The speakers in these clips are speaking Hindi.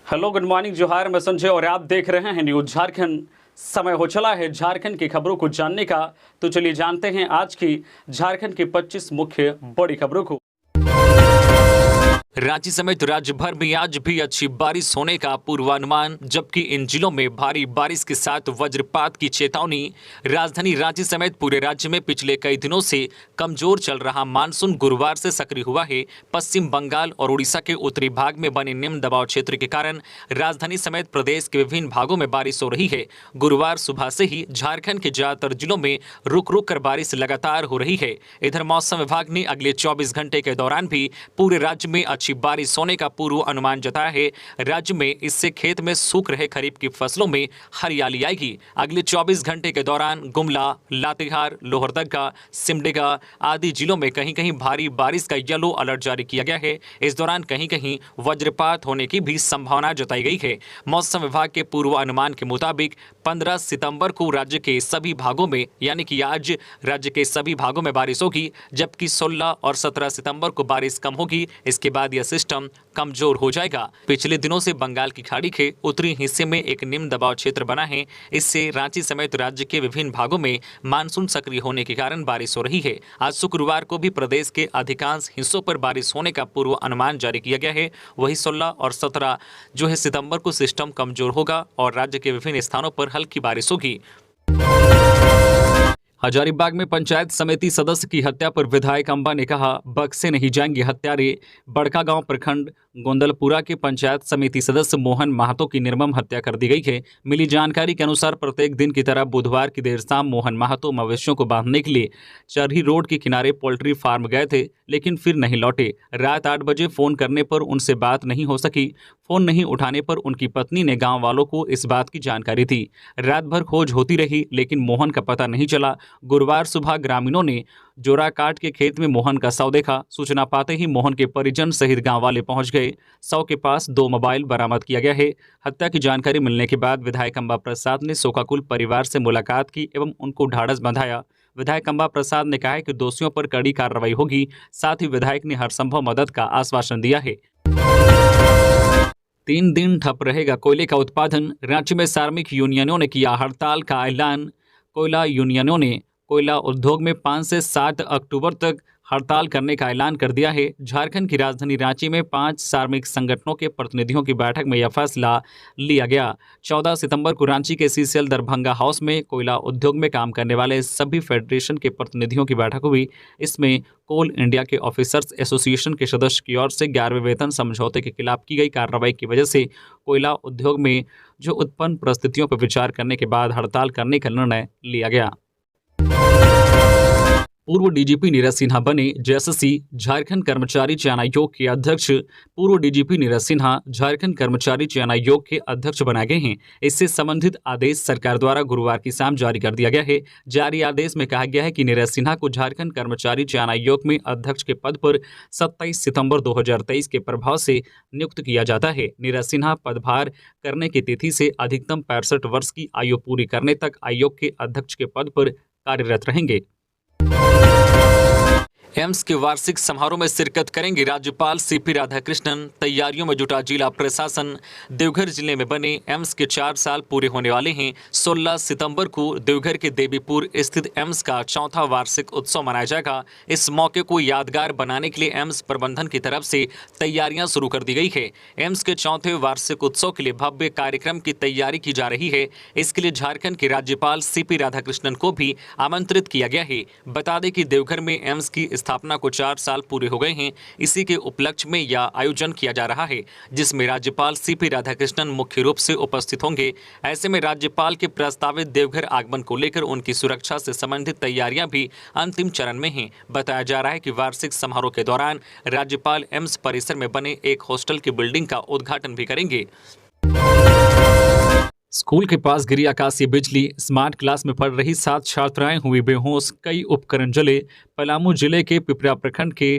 हेलो, गुड मॉर्निंग, जोहार। मैं संजय और आप देख रहे हैं न्यूज झारखंड। समय हो चला है झारखंड की खबरों को जानने का, तो चलिए जानते हैं आज की झारखंड की 25 मुख्य बड़ी खबरों को। रांची समेत राज्य भर में आज भी अच्छी बारिश होने का पूर्वानुमान, जबकि इन जिलों में भारी बारिश के साथ वज्रपात की चेतावनी। राजधानी रांची समेत पूरे राज्य में पिछले कई दिनों से कमजोर चल रहा मानसून गुरुवार से सक्रिय हुआ है। पश्चिम बंगाल और उड़ीसा के उत्तरी भाग में बने निम्न दबाव क्षेत्र के कारण राजधानी समेत प्रदेश के विभिन्न भागों में बारिश हो रही है। गुरुवार सुबह से ही झारखंड के ज्यादातर जिलों में रुक रुक कर बारिश लगातार हो रही है। इधर मौसम विभाग ने अगले 24 घंटे के दौरान भी पूरे राज्य में अच्छी बारिश होने का पूर्व अनुमान जताया है। राज्य में इससे खेत में सूख रहे खरीफ की फसलों में हरियाली आएगी। अगले 24 घंटे के दौरान गुमला, लातेहार, लोहरदगा, सिमडेगा आदि जिलों में कहीं कहीं भारी बारिश का येलो अलर्ट जारी किया गया है। इस दौरान कहीं कहीं वज्रपात होने की भी संभावना जताई गई है। मौसम विभाग के पूर्व अनुमान के मुताबिक 15 सितंबर को राज्य के सभी भागों में, यानी कि आज राज्य के सभी भागों में बारिश होगी, जबकि 16 और 17 सितंबर को बारिश कम होगी। इसके बाद यह सिस्टम कमजोर हो जाएगा। पिछले दिनों से बंगाल की खाड़ी के उत्तरी हिस्से में एक निम्न दबाव क्षेत्र बना है। इससे रांची समेत राज्य के विभिन्न भागों में मानसून सक्रिय होने के कारण बारिश हो रही है। आज शुक्रवार को भी प्रदेश के अधिकांश हिस्सों पर बारिश होने का पूर्व अनुमान जारी किया गया है। वही 16 और 17 जो है सितंबर को सिस्टम कमजोर होगा और राज्य के विभिन्न स्थानों पर हल्की बारिश होगी। हजारीबाग में पंचायत समिति सदस्य की हत्या पर विधायक अंबा ने कहा, बक्से नहीं जाएंगे हत्यारे। बड़कागांव प्रखंड गोंदलपुरा के पंचायत समिति सदस्य मोहन महतो की निर्मम हत्या कर दी गई है। मिली जानकारी के अनुसार प्रत्येक दिन की तरह बुधवार की देर शाम मोहन महतो मवेशियों को बांधने के लिए चरही रोड के किनारे पोल्ट्री फार्म गए थे, लेकिन फिर नहीं लौटे। रात 8 बजे फोन करने पर उनसे बात नहीं हो सकी। फोन नहीं उठाने पर उनकी पत्नी ने गांव वालों को इस बात की जानकारी दी। रात भर खोज होती रही, लेकिन मोहन का पता नहीं चला। गुरुवार सुबह ग्रामीणों ने जोराकाट के खेत में मोहन का शव देखा। सूचना पाते ही मोहन के परिजन सहित गांव वाले पहुंच गए। शव के पास 2 मोबाइल बरामद किया गया है। हत्या की जानकारी मिलने के बाद विधायक अंबा प्रसाद ने शोकाकुल परिवार से मुलाकात की एवं उनको ढाढ़स बंधाया। विधायक अंबा प्रसाद ने कहा कि दोषियों पर कड़ी कार्रवाई होगी। साथ ही विधायक ने हर संभव मदद का आश्वासन दिया है। 3 दिन ठप रहेगा कोयले का उत्पादन। रांची में श्रमिक यूनियनों ने किया हड़ताल का ऐलान। कोयला यूनियनों ने कोयला उद्योग में 5 से 7 अक्टूबर तक हड़ताल करने का ऐलान कर दिया है। झारखंड की राजधानी रांची में 5 श्रमिक संगठनों के प्रतिनिधियों की बैठक में यह फैसला लिया गया। 14 सितंबर को रांची के सीसीएल दरभंगा हाउस में कोयला उद्योग में काम करने वाले सभी फेडरेशन के प्रतिनिधियों की बैठक हुई। इसमें कोल इंडिया के ऑफिसर्स एसोसिएशन के सदस्य की ओर से 11वें वेतन समझौते के खिलाफ की गई कार्रवाई की वजह से कोयला उद्योग में जो उत्पन्न परिस्थितियों पर विचार करने के बाद हड़ताल करने का निर्णय लिया गया। पूर्व डीजीपी नीरज सिन्हा बने जेएसएससी झारखंड कर्मचारी चयन आयोग के अध्यक्ष। पूर्व डीजीपी नीरज सिन्हा झारखंड कर्मचारी चयन आयोग के अध्यक्ष बनाए गए हैं। इससे संबंधित आदेश सरकार द्वारा गुरुवार की शाम जारी कर दिया गया है। जारी आदेश में कहा गया है कि नीरज सिन्हा को झारखंड कर्मचारी चयन आयोग में अध्यक्ष के पद पर 27 सितंबर 2023 के प्रभाव से नियुक्त किया जाता है। नीरज सिन्हा पदभार करने की तिथि से अधिकतम 65 वर्ष की आयु पूरी करने तक आयोग के अध्यक्ष के पद पर कार्यरत रहेंगे। एम्स के वार्षिक समारोह में शिरकत करेंगे राज्यपाल सीपी राधाकृष्णन। तैयारियों में जुटा जिला प्रशासन। देवघर जिले में बने एम्स के 4 साल पूरे होने वाले हैं। 16 सितंबर को देवघर के देवीपुर स्थित एम्स का 4वां वार्षिक उत्सव मनाया जाएगा। इस मौके को यादगार बनाने के लिए एम्स प्रबंधन की तरफ से तैयारियां शुरू कर दी गई है। एम्स के 4वें वार्षिक उत्सव के लिए भव्य कार्यक्रम की तैयारी की जा रही है। इसके लिए झारखंड के राज्यपाल सीपी राधाकृष्णन को भी आमंत्रित किया गया है। बता दें कि देवघर में एम्स की स्थापना को 4 साल पूरे हो गए हैं। इसी के उपलक्ष्य में यह आयोजन किया जा रहा है, जिसमें राज्यपाल सीपी राधाकृष्णन मुख्य रूप से उपस्थित होंगे। ऐसे में राज्यपाल के प्रस्तावित देवघर आगमन को लेकर उनकी सुरक्षा से संबंधित तैयारियां भी अंतिम चरण में हैं। बताया जा रहा है कि वार्षिक समारोह के दौरान राज्यपाल एम्स परिसर में बने एक हॉस्टल की बिल्डिंग का उद्घाटन भी करेंगे। स्कूल के पास गिरी आकाशीय बिजली। स्मार्ट क्लास में पढ़ रही 7 छात्राएं हुई बेहोश। कई उपकरण जले। पलामू जिले के पिपरा प्रखंड के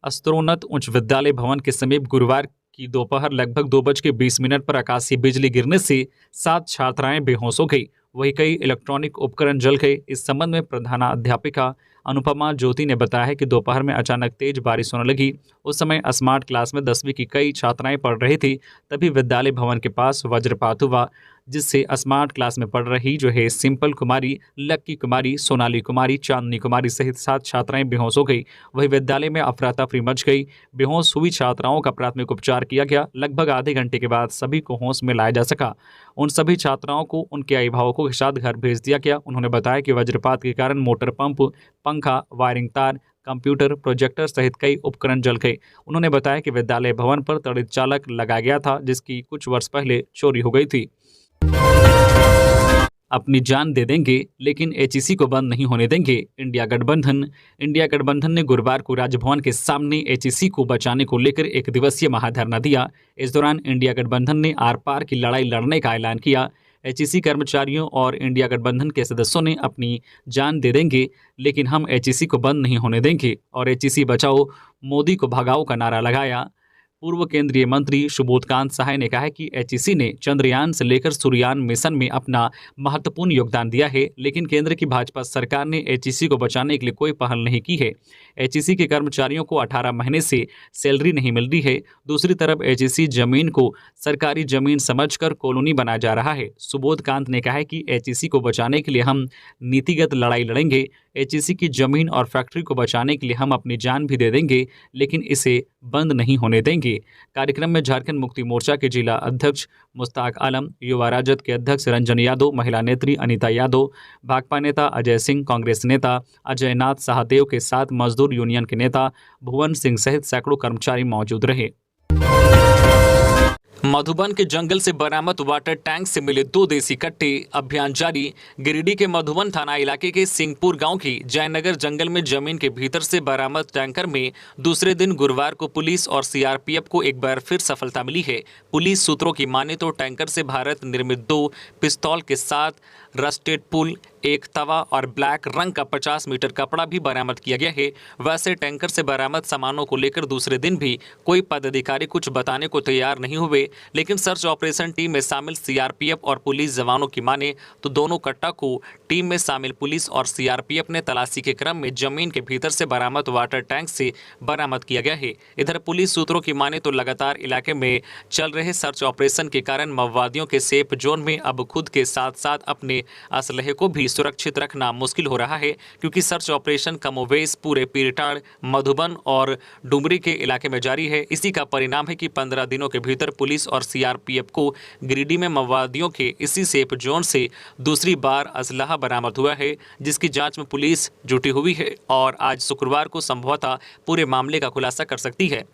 अस्त्रोन्नत उच्च विद्यालय भवन के समीप गुरुवार की दोपहर लगभग 2:20 पर आकाशीय बिजली गिरने से 7 छात्राएं बेहोश हो गई। वहीं कई इलेक्ट्रॉनिक उपकरण जल गए। इस संबंध में प्रधानाध्यापिका अनुपमा ज्योति ने बताया है कि दोपहर में अचानक तेज बारिश होने लगी। उस समय स्मार्ट क्लास में 10वीं की कई छात्राएं पढ़ रही थी। तभी विद्यालय भवन के पास वज्रपात हुआ, जिससे स्मार्ट क्लास में पढ़ रही जो है सिंपल कुमारी, लक्की कुमारी, सोनाली कुमारी, चांदनी कुमारी सहित 7 छात्राएं बेहोश हो गई। वहीं विद्यालय में अफरा तफरी मच गई। बेहोश हुई छात्राओं का प्राथमिक उपचार किया गया। लगभग आधे घंटे के बाद सभी को होश में लाया जा सका। उन सभी छात्राओं को उनके अभिभावकों के साथ घर भेज दिया गया। उन्होंने बताया कि वज्रपात के कारण मोटर पंप, पंखा, वायरिंग तार, कंप्यूटर, प्रोजेक्टर सहित कई उपकरण जल गए। उन्होंने बताया कि विद्यालय भवन पर त्वरित चालक लगाया गया था, जिसकी कुछ वर्ष पहले चोरी हो गई थी। अपनी जान दे देंगे लेकिन एचईसी को बंद नहीं होने देंगे, इंडिया गठबंधन ने गुरुवार को राजभवन के सामने एचईसी को बचाने को लेकर एक दिवसीय महाधरना दिया। इस दौरान इंडिया गठबंधन ने आर पार की लड़ाई लड़ने का ऐलान किया। एचईसी कर्मचारियों और इंडिया गठबंधन के सदस्यों ने अपनी जान दे देंगे लेकिन हम एचईसी को बंद नहीं होने देंगे और एचईसी बचाओ, मोदी को भगाओ का नारा लगाया। पूर्व केंद्रीय मंत्री सुबोधकांत सहाय ने कहा है कि एचईसी ने चंद्रयान से लेकर सूर्ययान मिशन में अपना महत्वपूर्ण योगदान दिया है, लेकिन केंद्र की भाजपा सरकार ने एचईसी को बचाने के लिए कोई पहल नहीं की है। एचईसी के कर्मचारियों को 18 महीने से सैलरी नहीं मिल रही है। दूसरी तरफ एचईसी जमीन को सरकारी जमीन समझकर कॉलोनी बनाया जा रहा है। सुबोधकांत ने कहा है कि एचईसी को बचाने के लिए हम नीतिगत लड़ाई लड़ेंगे। एचईसी की जमीन और फैक्ट्री को बचाने के लिए हम अपनी जान भी दे देंगे, लेकिन इसे बंद नहीं होने देंगे। कार्यक्रम में झारखंड मुक्ति मोर्चा के जिला अध्यक्ष मुश्ताक आलम, युवा राजद के अध्यक्ष रंजन यादव, महिला नेत्री अनीता यादव, भाकपा नेता अजय सिंह, कांग्रेस नेता अजय नाथ शाहदेव के साथ मजदूर यूनियन के नेता भुवन सिंह सहित सैकड़ों कर्मचारी मौजूद रहे। मधुबन के जंगल से बरामद वाटर टैंक से मिले 2 देसी कट्टे, अभियान जारी। गिरिडीह के मधुबन थाना इलाके के सिंहपुर गांव की जयनगर जंगल में जमीन के भीतर से बरामद टैंकर में दूसरे दिन गुरुवार को पुलिस और सीआरपीएफ को एक बार फिर सफलता मिली है। पुलिस सूत्रों की माने तो टैंकर से भारत निर्मित 2 पिस्तौल के साथ रस्टेड पुल, एक तवा और ब्लैक रंग का 50 मीटर कपड़ा भी बरामद किया गया है। वैसे टैंकर से बरामद सामानों को लेकर दूसरे दिन भी कोई पदाधिकारी कुछ बताने को तैयार नहीं हुए, लेकिन सर्च ऑपरेशन टीम में शामिल सीआरपीएफ और पुलिस जवानों की माने तो दोनों कट्टा को टीम में शामिल पुलिस और सीआरपीएफ ने तलाशी के क्रम में जमीन के भीतर से बरामद वाटर टैंक से बरामद किया गया है। इधर पुलिस सूत्रों की माने तो लगातार इलाके में चल रहे सर्च ऑपरेशन के कारण माओवादियों के सेफ जोन में अब खुद के साथ साथ अपने असलहे को भी सुरक्षित रखना मुश्किल हो रहा है, क्योंकि सर्च ऑपरेशन कमोवेश पूरे पीरटाड़, मधुबन और डुमरी के इलाके में जारी है। इसी का परिणाम है कि 15 दिनों के भीतर पुलिस और सीआरपीएफ को गिरिडीह में माओवादियों के इसी सेफ जोन से दूसरी बार असलहा बरामद हुआ है, जिसकी जांच में पुलिस जुटी हुई है और आज शुक्रवार को संभवतः पूरे मामले का खुलासा कर सकती है।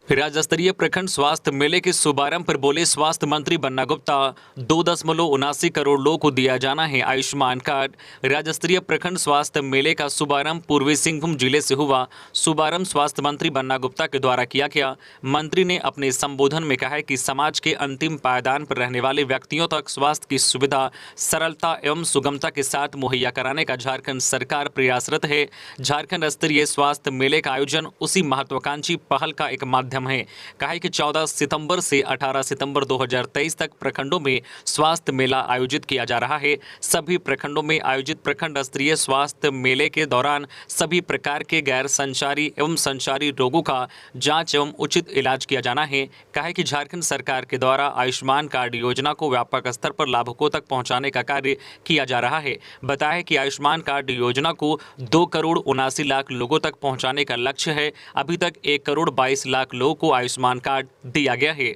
राज्य स्तरीय प्रखंड स्वास्थ्य मेले के शुभारंभ पर बोले स्वास्थ्य मंत्री बन्ना गुप्ता, 2.79 करोड़ लोगों को दिया जाना है आयुष्मान कार्ड। राज्य स्तरीय प्रखंड स्वास्थ्य मेले का शुभारंभ पूर्वी सिंहभूम जिले से हुआ। शुभारंभ स्वास्थ्य मंत्री बन्ना गुप्ता के द्वारा किया गया। मंत्री ने अपने संबोधन में कहा कि समाज के अंतिम पायदान पर रहने वाले व्यक्तियों तक स्वास्थ्य की सुविधा सरलता एवं सुगमता के साथ मुहैया कराने का झारखंड सरकार प्रयासरत है। झारखंड स्तरीय स्वास्थ्य मेले का आयोजन उसी महत्वाकांक्षी पहल का एक माध्यम है। कहा कि 14 सितंबर से 18 सितंबर 2023 तक प्रखंडों में स्वास्थ्य मेला आयोजित किया जा रहा है। सभी प्रखंडों में आयोजित प्रखंड स्तरीय स्वास्थ्य मेले के दौरान सभी प्रकार के गैर संचारी एवं संचारी रोगों का जांच एवं उचित इलाज किया जाना है। कहा कि झारखंड सरकार के द्वारा आयुष्मान कार्ड योजना को व्यापक स्तर पर लाभुकों तक पहुंचाने का कार्य किया जा रहा है। बताया कि आयुष्मान कार्ड योजना को 2 करोड़ 79 लाख लोगों तक पहुंचाने का लक्ष्य है। अभी तक 1 करोड़ 22 लाख लोगों को आयुष्मान कार्ड दिया गया है।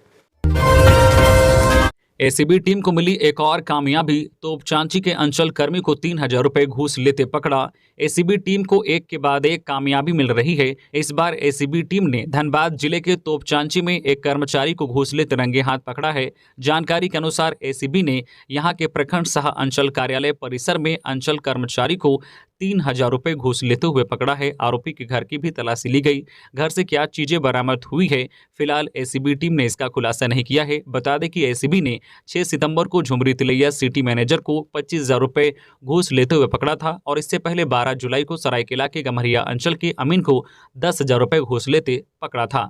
एसीबी टीम को मिली एक और कामयाबी, तोपचांची के अंचल कर्मी को 3000 रुपए घूस लेते पकड़ा। एसीबी टीम को एक के बाद एक कामयाबी मिल रही है। इस बार एसीबी टीम ने धनबाद जिले के तोपचांची में एक कर्मचारी को घूस लेते रंगे हाथ पकड़ा है। जानकारी के अनुसार एसीबी ने यहां के प्रखंड सह अंचल कार्यालय परिसर में अंचल कर्मचारी को 3000 रुपए घूस लेते हुए पकड़ा है। आरोपी के घर की भी तलाशी ली गई। घर से क्या चीजें बरामद हुई है, फिलहाल एसीबी टीम ने इसका खुलासा नहीं किया है। बता दें कि एसीबी ने 6 सितंबर को झुमरी तिलैया सिटी मैनेजर को 25,000 रुपए घूस लेते हुए पकड़ा था और इससे पहले 12 जुलाई को सरायकेला के गम्हरिया अंचल के अमीन को 10,000 रुपए घूस लेते पकड़ा था।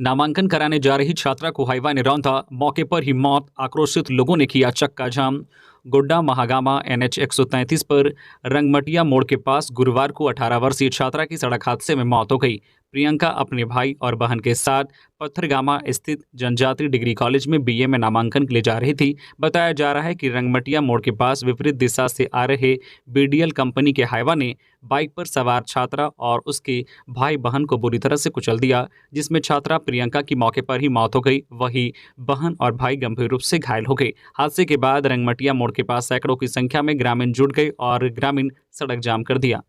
नामांकन कराने जा रही छात्रा को हाईवा ने रौंदा, मौके पर ही मौत, आक्रोशित लोगों ने किया चक्का जाम। गोड्डा महागामा NH 133 पर रंगमटिया मोड़ के पास गुरुवार को 18 वर्षीय छात्रा की सड़क हादसे में मौत हो गई। प्रियंका अपने भाई और बहन के साथ पत्थरगामा स्थित जनजाति डिग्री कॉलेज में BA में नामांकन के लिए जा रही थी। बताया जा रहा है कि रंगमटिया मोड़ के पास विपरीत दिशा से आ रहे BDL कंपनी के हाईवा ने बाइक पर सवार छात्रा और उसके भाई बहन को बुरी तरह से कुचल दिया, जिसमें छात्रा प्रियंका की मौके पर ही मौत हो गई, वहीं बहन और भाई गंभीर रूप से घायल हो गए। हादसे के बाद रंगमटिया मोड़ के पास सैकड़ों की संख्या में ग्रामीण जुट गए और ग्रामीण सड़क जाम कर दिया।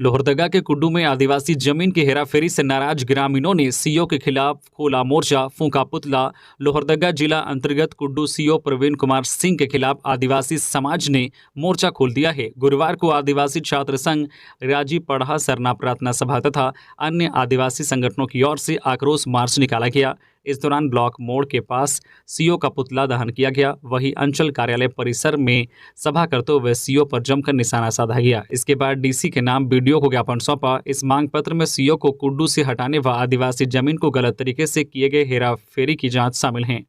लोहरदगा के कुड्डू में आदिवासी जमीन की हेराफेरी से नाराज ग्रामीणों ने सीओ के खिलाफ खोला मोर्चा, फूंका पुतला। लोहरदगा जिला अंतर्गत कुड्डू सीओ प्रवीण कुमार सिंह के खिलाफ आदिवासी समाज ने मोर्चा खोल दिया है। गुरुवार को आदिवासी छात्र संघ, राजी पढ़ा सरना प्रार्थना सभा तथा अन्य आदिवासी संगठनों की ओर से आक्रोश मार्च निकाला गया। इस दौरान ब्लॉक मोड़ के पास सीओ का पुतला दहन किया गया। वहीं अंचल कार्यालय परिसर में सभा करते हुए सीओ पर जमकर निशाना साधा गया। इसके बाद DC के नाम BDO को ज्ञापन सौंपा। इस मांग पत्र में सीओ को कुड्डू से हटाने व आदिवासी जमीन को गलत तरीके से किए गए हेराफेरी की जांच शामिल है।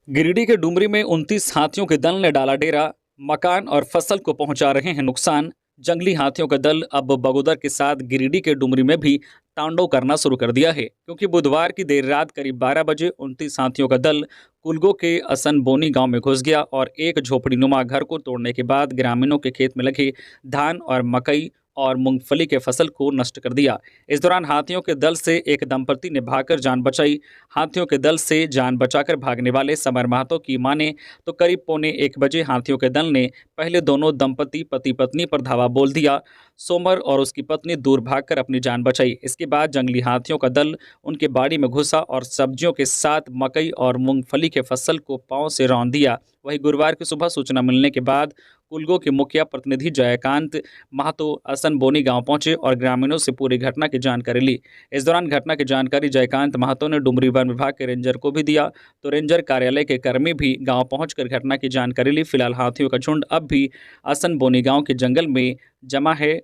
गिरिडीह के डुमरी में 29 हाथियों के दल ने डाला डेरा, मकान और फसल को पहुंचा रहे हैं नुकसान। जंगली हाथियों का दल अब बगोदर के साथ गिरिडीह के डुमरी में भी तांडव करना शुरू कर दिया है, क्योंकि बुधवार की देर रात करीब 12 बजे 29 हाथियों का दल कुलगो के असनबोनी गांव में घुस गया और एक झोपड़ीनुमा घर को तोड़ने के बाद ग्रामीणों के खेत में लगे धान और मकई और मूंगफली के फसल को नष्ट कर दिया। इस दौरान हाथियों के दल से एक दंपति ने भागकर जान बचाई। हाथियों के दल से जान बचाकर भागने वाले समर महतो की माने तो करीब 1:45 बजे हाथियों के दल ने पहले दोनों दंपति पति पत्नी पर धावा बोल दिया। सोमर और उसकी पत्नी दूर भागकर अपनी जान बचाई। इसके बाद जंगली हाथियों का दल उनके बाड़ी में घुसा और सब्जियों के साथ मकई और मूंगफली के फसल को पांव से रौंद दिया। वहीं गुरुवार की सुबह सूचना मिलने के बाद कुलगो के मुखिया प्रतिनिधि जयकांत महतो असनबोनी गांव पहुंचे और ग्रामीणों से पूरी घटना की जानकारी ली। इस दौरान घटना की जानकारी जयकांत महतो ने डुमरी वन विभाग के रेंजर को भी दिया, तो रेंजर कार्यालय के कर्मी भी गांव पहुंचकर घटना की जानकारी ली। फिलहाल हाथियों का झुंड अब भी असनबोनी गांव के जंगल में जमा है।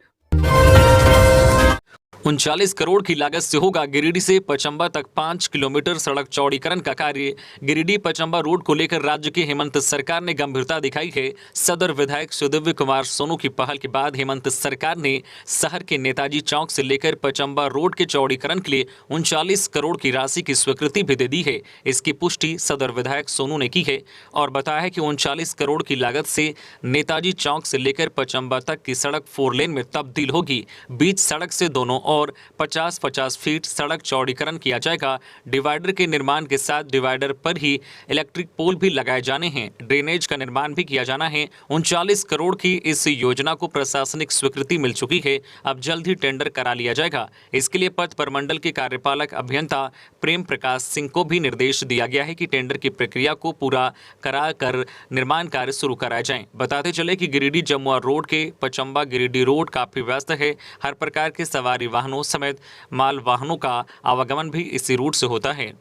39 करोड़ की लागत से होगा गिरिडीह से पचंबा तक 5 किलोमीटर सड़क चौड़ीकरण का कार्य। गिरिडीह पचंबा रोड को लेकर राज्य की हेमंत सरकार ने गंभीरता दिखाई है। सदर विधायक सुदिव्य कुमार सोनू की पहल के बाद हेमंत सरकार ने शहर के नेताजी चौक से लेकर पचंबा रोड के चौड़ीकरण के लिए 39 करोड़ की राशि की स्वीकृति भी दे दी है। इसकी पुष्टि सदर विधायक सोनू ने की है और बताया है कि 39 करोड़ की लागत से नेताजी चौक से लेकर पचंबा तक की सड़क 4 लेन में तब्दील होगी। बीच सड़क से दोनों और 50-50 फीट सड़क चौड़ीकरण किया जाएगा। डिवाइडर के निर्माण के साथ डिवाइडर पर ही इलेक्ट्रिक पोल भी लगाए जाने हैं। ड्रेनेज का निर्माण भी किया जाना है। 39 करोड़ की इस योजना को प्रशासनिक स्वीकृति मिल चुकी है। अब जल्द ही टेंडर करा लिया जाएगा। इसके लिए पथ प्रमंडल के कार्यपालक अभियंता प्रेम प्रकाश सिंह को भी निर्देश दिया गया है कि टेंडर की प्रक्रिया को पूरा करा कर निर्माण कार्य शुरू कराए जाएं। बताते चले कि गिरिडीह जमुआ रोड के पचंबा गिरिडीह रोड काफी व्यस्त है। हर प्रकार के सवारी वाहनों समेत माल वाहनों का आवागमन भी इसी रूट से होता है।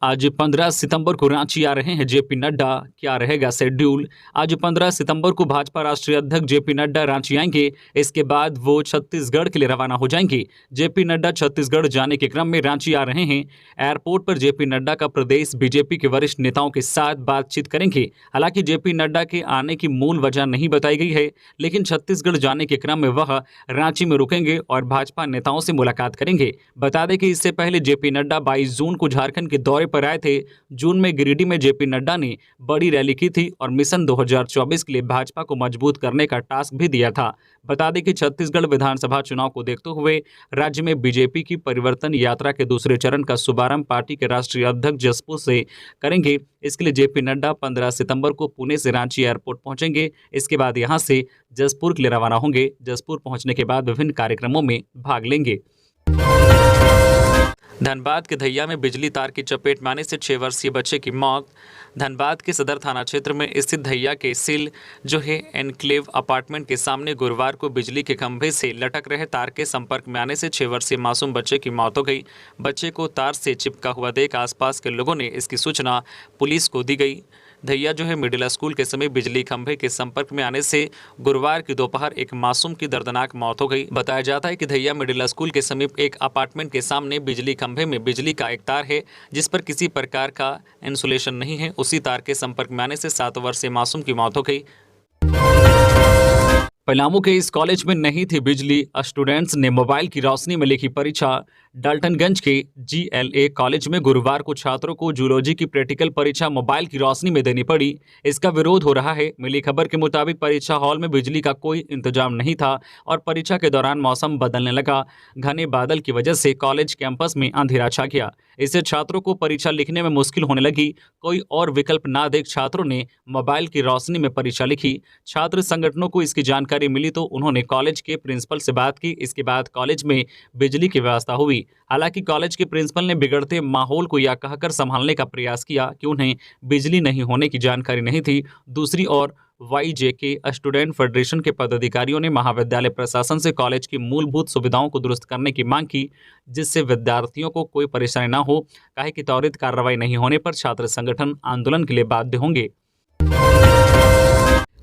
आज 15 सितंबर को रांची आ रहे हैं जेपी नड्डा। क्या रहेगा शेड्यूल? आज 15 सितंबर को भाजपा राष्ट्रीय अध्यक्ष जेपी नड्डा रांची आएंगे। इसके बाद वो छत्तीसगढ़ के लिए रवाना हो जाएंगे। जेपी नड्डा छत्तीसगढ़ जाने के क्रम में रांची आ रहे हैं। एयरपोर्ट पर जेपी नड्डा का प्रदेश बीजेपी के वरिष्ठ नेताओं के साथ बातचीत करेंगे। हालांकि जेपी नड्डा के आने की मूल वजह नहीं बताई गई है, लेकिन छत्तीसगढ़ जाने के क्रम में वह रांची में रुकेंगे और भाजपा नेताओं से मुलाकात करेंगे। बता दें कि इससे पहले जेपी नड्डा 22 जून को झारखंड के दौरे पर आए थे। जून में गिरिडीह में जेपी नड्डा ने बड़ी रैली की थी और मिशन 2024 के लिए भाजपा को मजबूत करने का टास्क भी दिया था। बता दें कि छत्तीसगढ़ विधानसभा चुनाव को देखते हुए राज्य में बीजेपी की परिवर्तन यात्रा के दूसरे चरण का शुभारंभ पार्टी के राष्ट्रीय अध्यक्ष जसपुर से करेंगे। इसके लिए जेपी नड्डा 15 सितंबर को पुणे से रांची एयरपोर्ट पहुंचेंगे। इसके बाद यहां से जसपुर के लिए रवाना होंगे। जसपुर पहुंचने के बाद विभिन्न कार्यक्रमों में भाग लेंगे। धनबाद के धैया में बिजली तार की चपेट में आने से 6 वर्षीय बच्चे की मौत। धनबाद के सदर थाना क्षेत्र में स्थित धैया के सिल जो है एनक्लेव अपार्टमेंट के सामने गुरुवार को बिजली के खंभे से लटक रहे तार के संपर्क में आने से 6 वर्षीय मासूम बच्चे की मौत हो गई। बच्चे को तार से चिपका हुआ देख आसपास के लोगों ने इसकी सूचना पुलिस को दी गई। धैया जो है मिडिल स्कूल के समीप बिजली खंभे के संपर्क में आने से गुरुवार की दोपहर एक मासूम की दर्दनाक मौत हो गई। बताया जाता है कि धैया मिडिल स्कूल के समीप एक अपार्टमेंट के सामने बिजली खंभे में बिजली का एक तार है जिस पर किसी प्रकार का इंसुलेशन नहीं है। उसी तार के संपर्क में आने से 7 वर्षीय मासूम की मौत हो गई। पलामू के इस कॉलेज में नहीं थी बिजली, स्टूडेंट्स ने मोबाइल की रोशनी में लिखी परीक्षा। डाल्टनगंज के GLA कॉलेज में गुरुवार को छात्रों को जूलॉजी की प्रैक्टिकल परीक्षा मोबाइल की रोशनी में देनी पड़ी। इसका विरोध हो रहा है। मिली खबर के मुताबिक परीक्षा हॉल में बिजली का कोई इंतजाम नहीं था और परीक्षा के दौरान मौसम बदलने लगा। घने बादल की वजह से कॉलेज कैंपस में अंधेरा छा गया। इससे छात्रों को परीक्षा लिखने में मुश्किल होने लगी। कोई और विकल्प ना देख छात्रों ने मोबाइल की रोशनी में परीक्षा लिखी। छात्र संगठनों को इसकी जानकारी मिली तो उन्होंने कॉलेज के प्रिंसिपल से बात की। इसके बाद कॉलेज में बिजली की व्यवस्था हुई। हालांकि कॉलेज के प्रिंसिपल ने बिगड़ते माहौल को यह कहकर संभालने का प्रयास किया कि उन्हें बिजली नहीं होने की जानकारी नहीं थी। दूसरी ओर YJK स्टूडेंट फेडरेशन के पदाधिकारियों ने महाविद्यालय प्रशासन से कॉलेज की मूलभूत सुविधाओं को दुरुस्त करने की मांग की जिससे विद्यार्थियों को कोई परेशानी न हो। काहे कि त्वरित कार्रवाई नहीं होने पर छात्र संगठन आंदोलन के लिए बाध्य होंगे।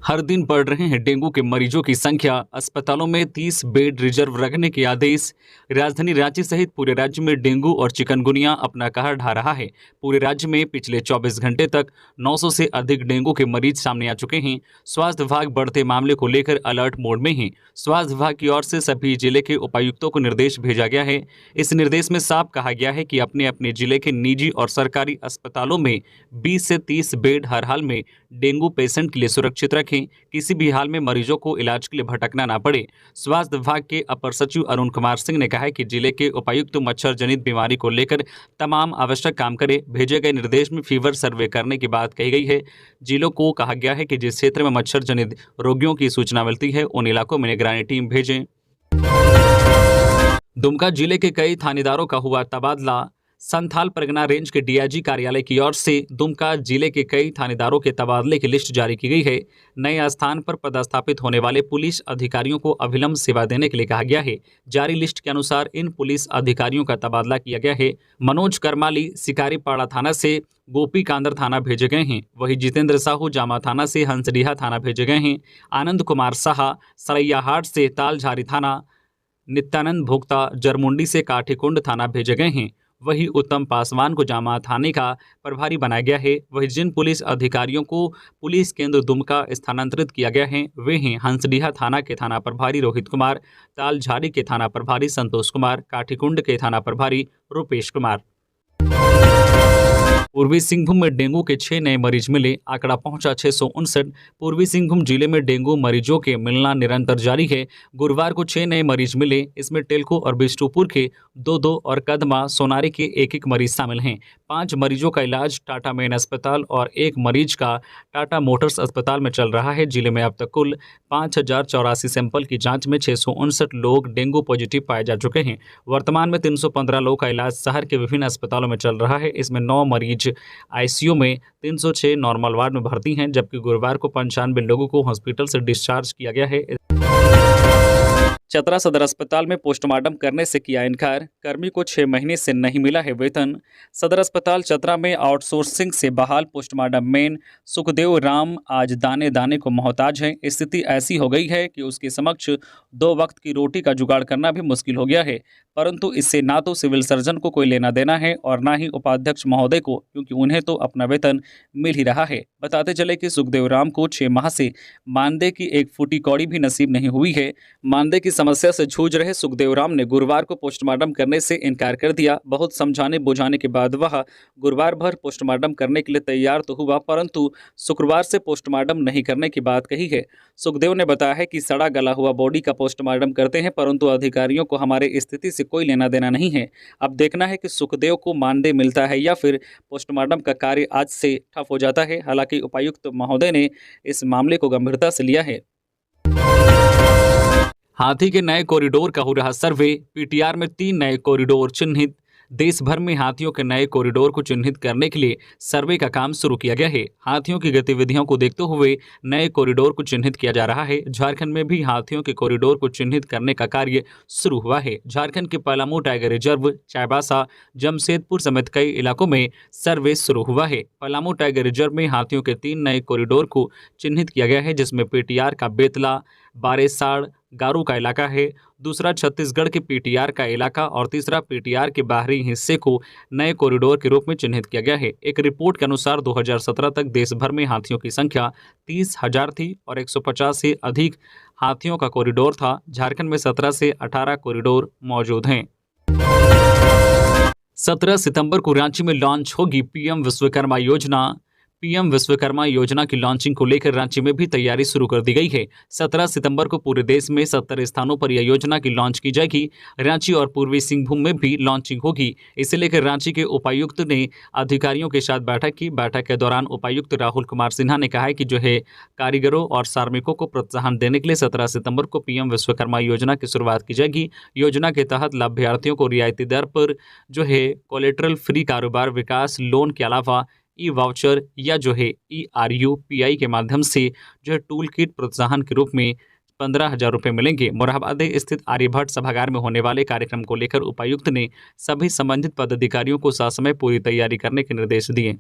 हर दिन बढ़ रहे हैं डेंगू के मरीजों की संख्या। अस्पतालों में 30 बेड रिजर्व रखने के आदेश। राजधानी रांची सहित पूरे राज्य में डेंगू और चिकनगुनिया अपना कहर ढा रहा है। पूरे राज्य में पिछले 24 घंटे तक 900 से अधिक डेंगू के मरीज सामने आ चुके हैं। स्वास्थ्य विभाग बढ़ते मामले को लेकर अलर्ट मोड में है। स्वास्थ्य विभाग की ओर से सभी जिले के उपायुक्तों को निर्देश भेजा गया है। इस निर्देश में साफ कहा गया है कि अपने अपने जिले के निजी और सरकारी अस्पतालों में 20 से 30 बेड हर हाल में डेंगू पेशेंट के लिए सुरक्षित रखें। किसी भी हाल में मरीजों को इलाज के लिए भटकना ना पड़े। स्वास्थ्य विभाग के अपर सचिव अरुण कुमार सिंह ने कहा है कि जिले के उपायुक्त मच्छर जनित बीमारी को लेकर तमाम आवश्यक काम करें। भेजे गए निर्देश में फीवर सर्वे करने की बात कही गई है। जिलों को कहा गया है कि जिस क्षेत्र में मच्छर जनित रोगियों की सूचना मिलती है उन इलाकों में निगरानी टीम भेजें। दुमका जिले के कई थानेदारों का हुआ तबादला। संथाल परगना रेंज के DIG कार्यालय की ओर से दुमका जिले के कई थानेदारों के तबादले की लिस्ट जारी की गई है। नए स्थान पर पदस्थापित होने वाले पुलिस अधिकारियों को अविलंब सेवा देने के लिए कहा गया है। जारी लिस्ट के अनुसार इन पुलिस अधिकारियों का तबादला किया गया है। मनोज करमाली सिकारीपाड़ा थाना से गोपी कांदर थाना भेजे गए हैं। वहीं जितेंद्र साहू जामा थाना से हंसडीहा थाना भेजे गए हैं। आनंद कुमार साहा सरैयाहाट से तालझारी थाना, नित्यानंद भोक्ता जरमुंडी से काठीकुंड थाना भेजे गए हैं। वही उत्तम पासवान को जामा थाने का प्रभारी बनाया गया है। वही जिन पुलिस अधिकारियों को पुलिस केंद्र दुमका स्थानांतरित किया गया है वे हैं हंसडीहा थाना के थाना प्रभारी रोहित कुमार, तालझारी के थाना प्रभारी संतोष कुमार, काठीकुंड के थाना प्रभारी रूपेश कुमार। पूर्वी सिंहभूम में डेंगू के 6 नए मरीज मिले, आंकड़ा पहुंचा 659। पूर्वी सिंहभूम जिले में डेंगू मरीजों के मिलना निरंतर जारी है। गुरुवार को 6 नए मरीज मिले। इसमें टेलको और बिष्टुपुर के 2-2 और कदमा सोनारी के 1-1 मरीज शामिल हैं। 5 मरीजों का इलाज टाटा मेन अस्पताल और 1 मरीज का टाटा मोटर्स अस्पताल में चल रहा है। जिले में अब तक कुल 5084 सैंपल की जाँच में 659 लोग डेंगू पॉजिटिव पाए जा चुके हैं। वर्तमान में 315 लोगों का इलाज शहर के विभिन्न अस्पतालों में चल रहा है। इसमें 9 मरीज ICU में, 306 नॉर्मल वार्ड में भर्ती हैं, जबकि गुरुवार को 95 लोगों को हॉस्पिटल से डिस्चार्ज किया गया है। चतरा सदर अस्पताल में पोस्टमार्टम करने से किया इनकार। कर्मी को 6 महीने से नहीं मिला है वेतन। सदर अस्पताल चतरा में आउटसोर्सिंग से बहाल पोस्टमार्टम मैन सुखदेव राम आज दाने दाने को मोहताज है। स्थिति ऐसी हो गई है कि उसके समक्ष 2 वक्त की रोटी का जुगाड़ करना भी मुश्किल हो गया है। परंतु इससे ना तो सिविल सर्जन को कोई लेना देना है और ना ही उपाध्यक्ष महोदय को, क्योंकि उन्हें तो अपना वेतन मिल ही रहा है। बताते चले कि सुखदेव राम को 6 माह से मानदेय की 1 फूटी कौड़ी भी नसीब नहीं हुई है। मानदेय की समस्या से जूझ रहे सुखदेव राम ने गुरुवार को पोस्टमार्टम करने से इनकार कर दिया। बहुत समझाने बुझाने के बाद वह गुरुवार भर पोस्टमार्टम करने के लिए तैयार तो हुआ, परंतु शुक्रवार से पोस्टमार्टम नहीं करने की बात कही है। सुखदेव ने बताया है कि सड़ा गला हुआ बॉडी का पोस्टमार्टम करते हैं, परंतु अधिकारियों को हमारे स्थिति से कोई लेना देना नहीं है। अब देखना है कि सुखदेव को मानदेय मिलता है या फिर पोस्टमार्टम का कार्य आज से ठप हो जाता है। हालांकि उपायुक्त महोदय ने इस मामले को गंभीरता से लिया है। हाथी के नए कॉरिडोर का हो रहा सर्वे। PTR में 3 नए कॉरिडोर चिन्हित। देश भर में हाथियों के नए कॉरिडोर को चिन्हित करने के लिए सर्वे का काम शुरू किया गया है। हाथियों की गतिविधियों को देखते हुए नए कॉरिडोर को चिन्हित किया जा रहा है। झारखंड में भी हाथियों के कॉरिडोर को चिन्हित करने का कार्य शुरू हुआ है। झारखंड के पलामू टाइगर रिजर्व, चाईबासा, जमशेदपुर समेत कई इलाकों में सर्वे शुरू हुआ है। पलामू टाइगर रिजर्व में हाथियों के 3 नए कॉरिडोर को चिन्हित किया गया है, जिसमें पीटीआर का बेतला, बारेसाड़, गारू का इलाका है, दूसरा छत्तीसगढ़ के पीटीआर का इलाका और तीसरा पीटीआर के बाहरी हिस्से को नए कॉरिडोर के रूप में चिन्हित किया गया है। एक रिपोर्ट के अनुसार 2017 तक देश भर में हाथियों की संख्या 30,000 थी और 150 से अधिक हाथियों का कॉरिडोर था। झारखंड में 17 से 18 कॉरिडोर मौजूद हैं। 17 सितंबर को रांची में लॉन्च होगी पीएम विश्वकर्मा योजना। पीएम विश्वकर्मा योजना की लॉन्चिंग को लेकर रांची में भी तैयारी शुरू कर दी गई है। 17 सितंबर को पूरे देश में 70 स्थानों पर यह योजना की लॉन्च की जाएगी। रांची और पूर्वी सिंहभूम में भी लॉन्चिंग होगी। इसे लेकर रांची के उपायुक्त ने अधिकारियों के साथ बैठक की। बैठक के दौरान उपायुक्त राहुल कुमार सिन्हा ने कहा है कि जो है कारीगरों और श्रमिकों को प्रोत्साहन देने के लिए 17 सितंबर को पीएम विश्वकर्मा योजना की शुरुआत की जाएगी। योजना के तहत लाभार्थियों को रियायती दर पर जो है कोलेटरल फ्री कारोबार विकास लोन के अलावा ई वाउचर या जो है ERU-PI के माध्यम से जो है टूल किट प्रोत्साहन के रूप में 15,000 रुपये मिलेंगे। मोरहाबादी स्थित आर्यभट्ट सभागार में होने वाले कार्यक्रम को लेकर उपायुक्त ने सभी संबंधित पदाधिकारियों को ससमय पूरी तैयारी करने के निर्देश दिए।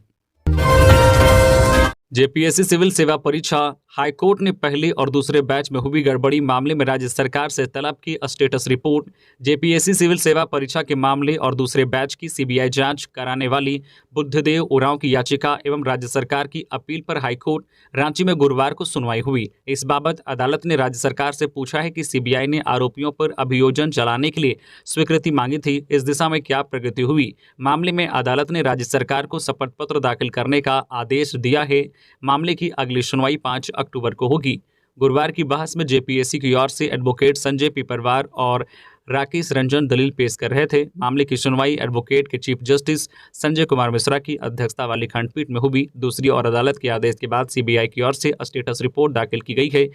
जेपीएससी सिविल सेवा परीक्षा हाईकोर्ट ने पहले और दूसरे बैच में हुई गड़बड़ी मामले में राज्य सरकार से तलब की स्टेटस रिपोर्ट। जेपीएससी सिविल सेवा परीक्षा के मामले और दूसरे बैच की सीबीआई जांच कराने वाली बुद्धदेव उरांव की याचिका एवं राज्य सरकार की अपील पर हाईकोर्ट रांची में गुरुवार को सुनवाई हुई। इस बाबत अदालत ने राज्य सरकार से पूछा है कि सीबीआई ने आरोपियों पर अभियोजन चलाने के लिए स्वीकृति मांगी थी, इस दिशा में क्या प्रगति हुई। मामले में अदालत ने राज्य सरकार को शपथ पत्र दाखिल करने का आदेश दिया है। मामले की अगली सुनवाई 5 अक्टूबर को होगी। गुरुवार की बहस में जेपीएससी की ओर से एडवोकेट संजय पिपरवार और राकेश रंजन दलील पेश कर रहे थे। मामले की सुनवाई एडवोकेट के चीफ जस्टिस संजय कुमार मिश्रा की अध्यक्षता वाली खंडपीठ में हुई। दूसरी ओर अदालत के आदेश के बाद सीबीआई की ओर से स्टेटस रिपोर्ट दाखिल की गई है।